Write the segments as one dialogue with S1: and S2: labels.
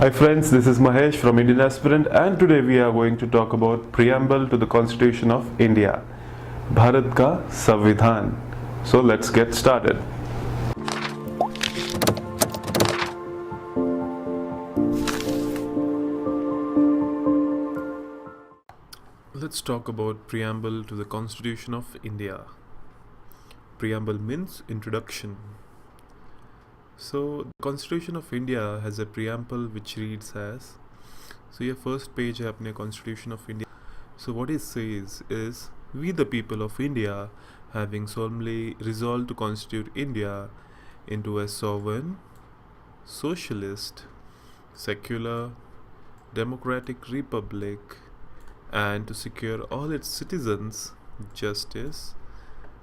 S1: Hi friends, this is Mahesh from Indian Aspirant and today we are going to talk about Preamble to the Constitution of India, Bharat का संविधान. So let's get started. Let's talk about Preamble to the Constitution of India. Preamble means introduction. So, the Constitution of India has a preamble which reads as, so your first page है अपने Constitution of India. So what it says is, we the people of India, having solemnly resolved to constitute India into a sovereign, socialist, secular, democratic republic, and to secure all its citizens justice,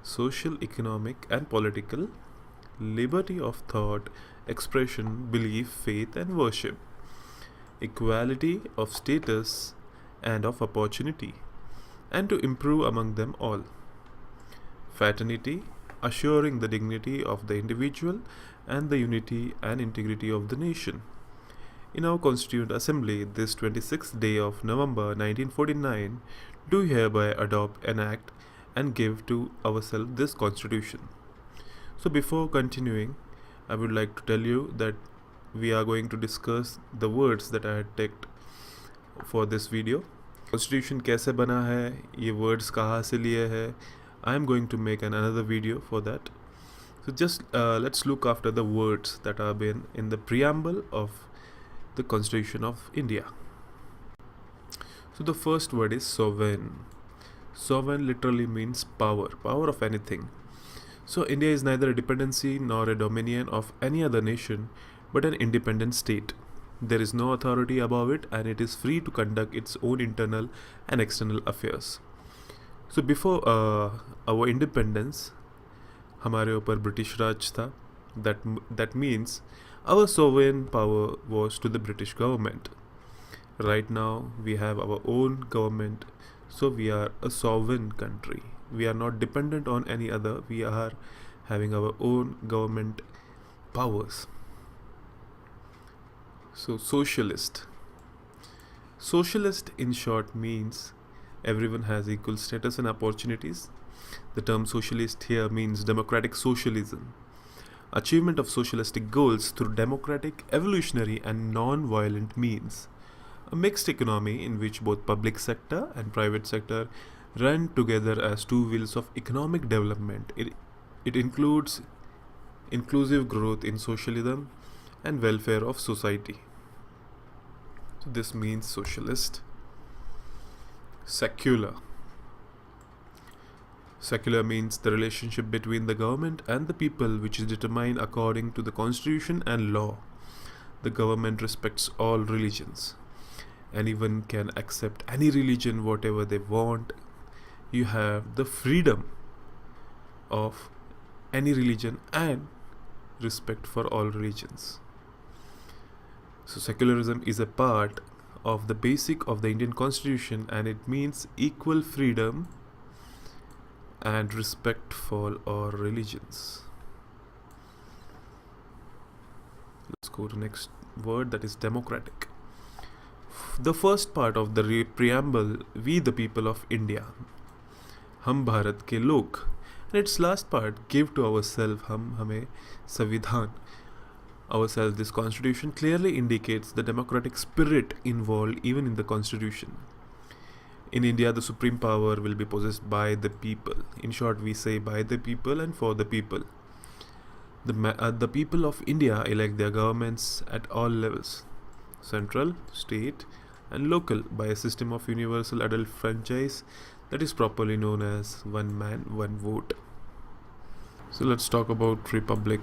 S1: social, economic, and political liberty of thought, expression, belief, faith, and worship, equality of status and of opportunity, and to improve among them all. Fraternity, assuring the dignity of the individual and the unity and integrity of the nation. In our Constituent Assembly, this 26th day of November 1949, do hereby adopt, enact, and give to ourselves this Constitution. So before continuing, I would like to tell you that we are going to discuss the words that I had picked for this video. Constitution कैसे बना है, ये words कहाँ से लिए है. I am going to make another video for that. So just let's look after the words that have been in the preamble of the Constitution of India. So the first word is sovereign. Sovereign literally means power of anything. So India is neither a dependency nor a dominion of any other nation, but an independent state. There is no authority above it, and it is free to conduct its own internal and external affairs. So before our independence, हमारे ऊपर British राज था. That means our sovereign power was to the British government. Right now we have our own government, so we are a sovereign country. We are not dependent on any other. We are having our own government powers. So socialist. Socialist in short means everyone has equal status and opportunities. The term socialist here means democratic socialism. Achievement of socialistic goals through democratic, evolutionary, and non-violent means. A mixed economy in which both public sector and private sector run together as two wheels of economic development. It includes inclusive growth in socialism and welfare of society. So this means socialist. Secular. Secular means the relationship between the government and the people, which is determined according to the constitution and law. The government respects all religions. Anyone can accept any religion, whatever they want. You have the freedom of any religion and respect for all religions. So secularism is a part of the basic of the Indian Constitution, and it means equal freedom and respect for all religions. Let's go to next word, that is democratic. The first part of the preamble, we the people of India, हम भारत के लोग, and its last part, give to ourselves, हम हमें संविधान, ourselves. This constitution clearly indicates the democratic spirit involved even in the constitution. In India, the supreme power will be possessed by the people. In short, we say by the people and for the people. The people of India elect their governments at all levels, central, state, and local, by a system of universal adult franchise that is properly known as one man, one vote. So let's talk about republic.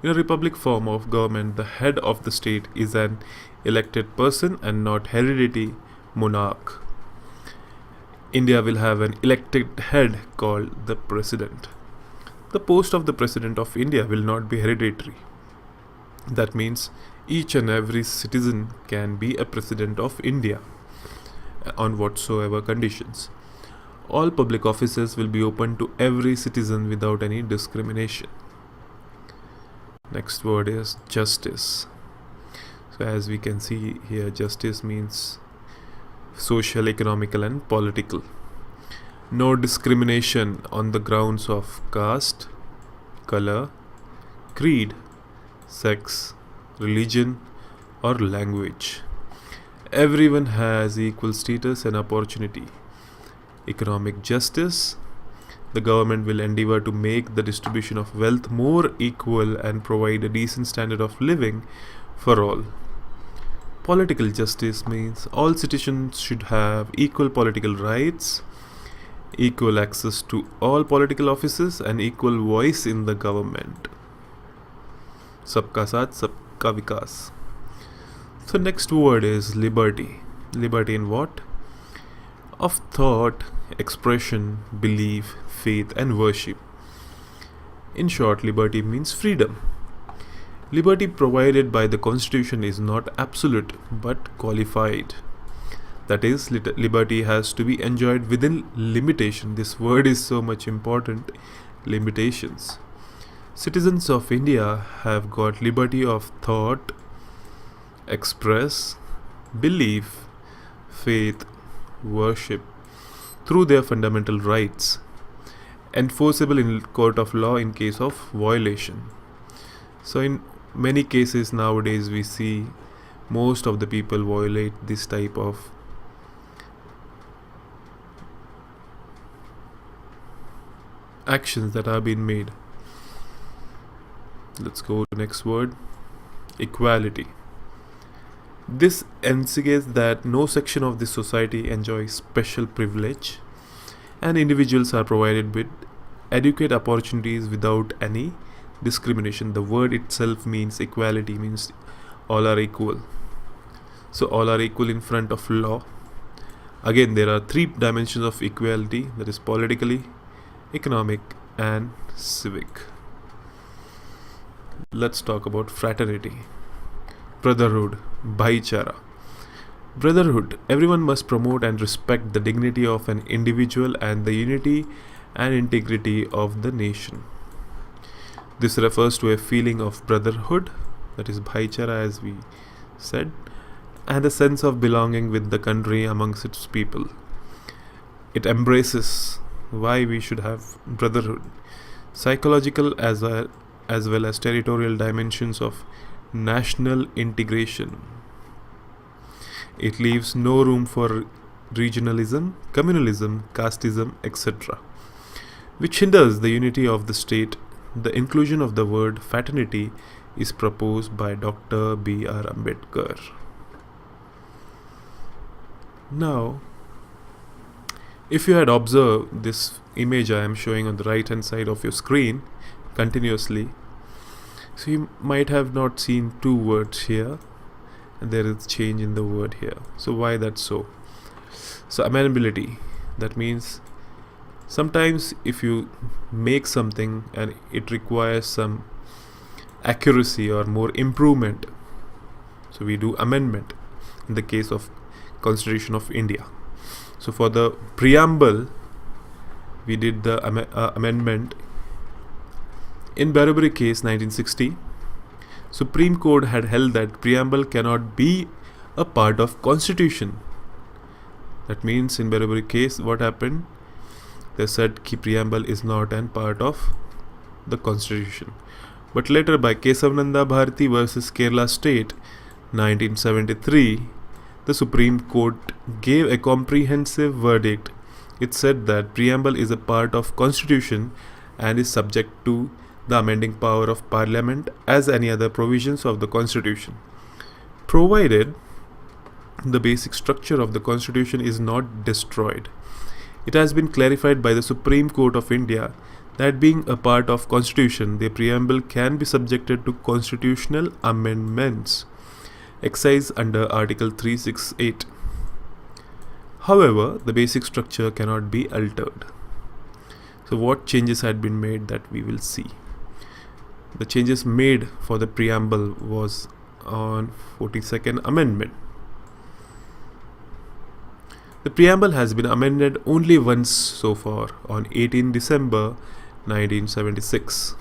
S1: In a republic form of government, the head of the state is an elected person and not hereditary monarch. India will have an elected head called the president. The post of the president of India will not be hereditary. That means each and every citizen can be a president of India on whatsoever conditions. All public offices will be open to every citizen without any discrimination. Next word is justice. So as we can see here, justice means social, economical, and political. No discrimination on the grounds of caste, color, creed, sex, religion, or language. Everyone has equal status and opportunity. Economic justice. The government will endeavor to make the distribution of wealth more equal and provide a decent standard of living for all. Political justice means all citizens should have equal political rights, equal access to all political offices, and equal voice in the government. Sabka saath, sabka vikas. So next word is liberty. Liberty in what? Of thought, expression, belief, faith, and worship. In short, liberty means freedom. Liberty provided by the Constitution is not absolute but qualified. That is, liberty has to be enjoyed within limitation. This word is so much important. Limitations. Citizens of India have got liberty of thought, express, belief, faith, worship through their fundamental rights, enforceable in court of law in case of violation. So in many cases nowadays we see most of the people violate this type of actions that are being made. Let's go to the next word, equality. This enseigns that no section of this society enjoys special privilege and individuals are provided with adequate opportunities without any discrimination. The word itself means equality, means all are equal. So all are equal in front of law. Again, there are three dimensions of equality, that is politically, economic, and civic. Let's talk about fraternity. Brotherhood, bhaichara. Brotherhood. Everyone must promote and respect the dignity of an individual and the unity and integrity of the nation. This refers to a feeling of brotherhood, that is bhaichara as we said, and a sense of belonging with the country amongst its people. It embraces why we should have brotherhood, psychological as well as territorial dimensions of national integration. It leaves no room for regionalism, communalism, casteism, etc., which hinders the unity of the state. The inclusion of the word fraternity is proposed by Dr. B.R. Ambedkar. Now, if you had observed this image I am showing on the right hand side of your screen continuously, so you might have not seen two words here, and there is change in the word here. So why that's so? So amenability, that means sometimes if you make something and it requires some accuracy or more improvement, so we do amendment in the case of Constitution of India. So for the preamble we did the amendment. In Barbary case 1960, Supreme Court had held that preamble cannot be a part of Constitution. That means in Barbary case what happened? They said ki preamble is not an part of the Constitution. But later by Kesavananda Bharati versus Kerala State 1973, the Supreme Court gave a comprehensive verdict. It said that preamble is a part of Constitution and is subject to the amending power of Parliament as any other provisions of the Constitution, provided the basic structure of the Constitution is not destroyed. It has been clarified by the Supreme Court of India that being a part of Constitution, the preamble can be subjected to constitutional amendments, excised under Article 368. However, the basic structure cannot be altered. So what changes had been made that we will see? The changes made for the preamble was on 42nd Amendment. The preamble has been amended only once so far, on 18 December 1976.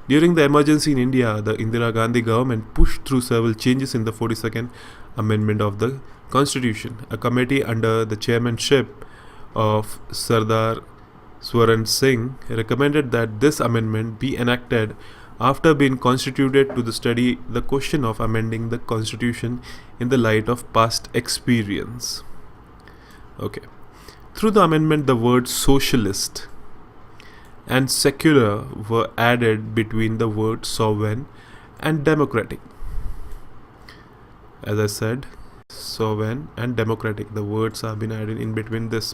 S1: During the emergency in India, the Indira Gandhi government pushed through several changes in the 42nd Amendment of the Constitution. A committee under the chairmanship of Sardar Swaran Singh recommended that this amendment be enacted after being constituted to study the question of amending the constitution in the light of past experience. Okay. Through the amendment, the words socialist and secular were added between the words sovereign and democratic. As I said, sovereign and democratic, the words have been added in between this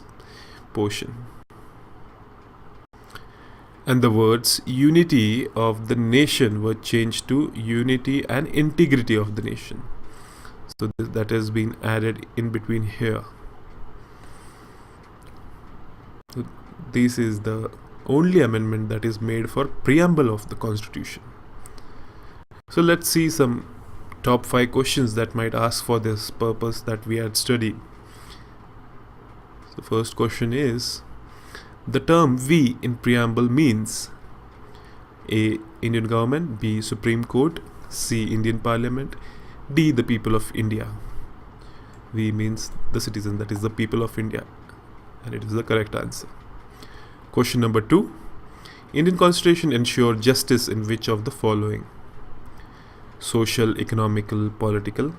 S1: portion. And the words unity of the nation were changed to unity and integrity of the nation. So that has been added in between here. So this is the only amendment that is made for preamble of the Constitution. So let's see some top 5 questions that might ask for this purpose that we had studied. So first question is, the term "we" in preamble means A. Indian government, B. Supreme Court, C. Indian Parliament, D. the people of India. We means the citizen, that is the people of India, and it is the correct answer. Question number 2. Indian Constitution ensure justice in which of the following? Social, economical, political?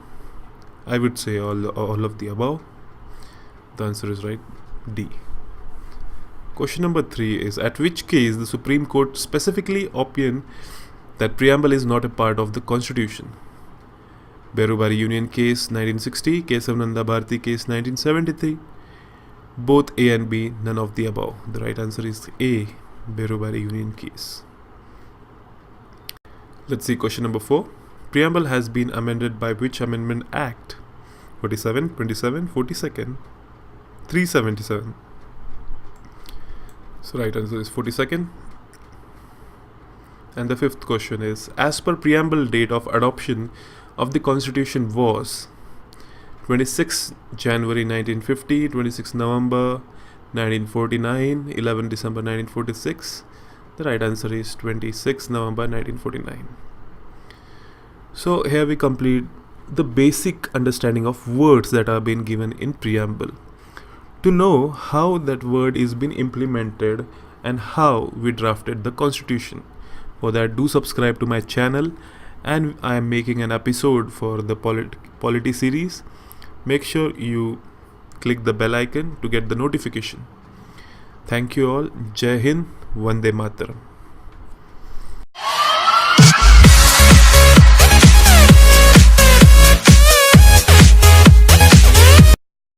S1: I would say all of the above. The answer is right, D. Question number 3 is, at which case the Supreme Court specifically opined that preamble is not a part of the Constitution? Berubari Union Case 1960, Kesavananda Bharati Case 1973. Both A and B, none of the above. The right answer is A, Berubari Union Case. Let's see question number 4. Preamble has been amended by which Amendment Act? 47, 27, 42nd, 377. So right answer is 42nd. And the 5th question is, as per preamble, date of adoption of the Constitution was 26 January 1950, 26 November 1949, 11 December 1946. The right answer is 26 November 1949. So here we complete the basic understanding of words that are being given in preamble. To know how that word is being implemented and how we drafted the Constitution. For that, do subscribe to my channel, and I am making an episode for the polity series. Make sure you click the bell icon to get the notification. Thank you all. Jai Hind, Vande Mataram.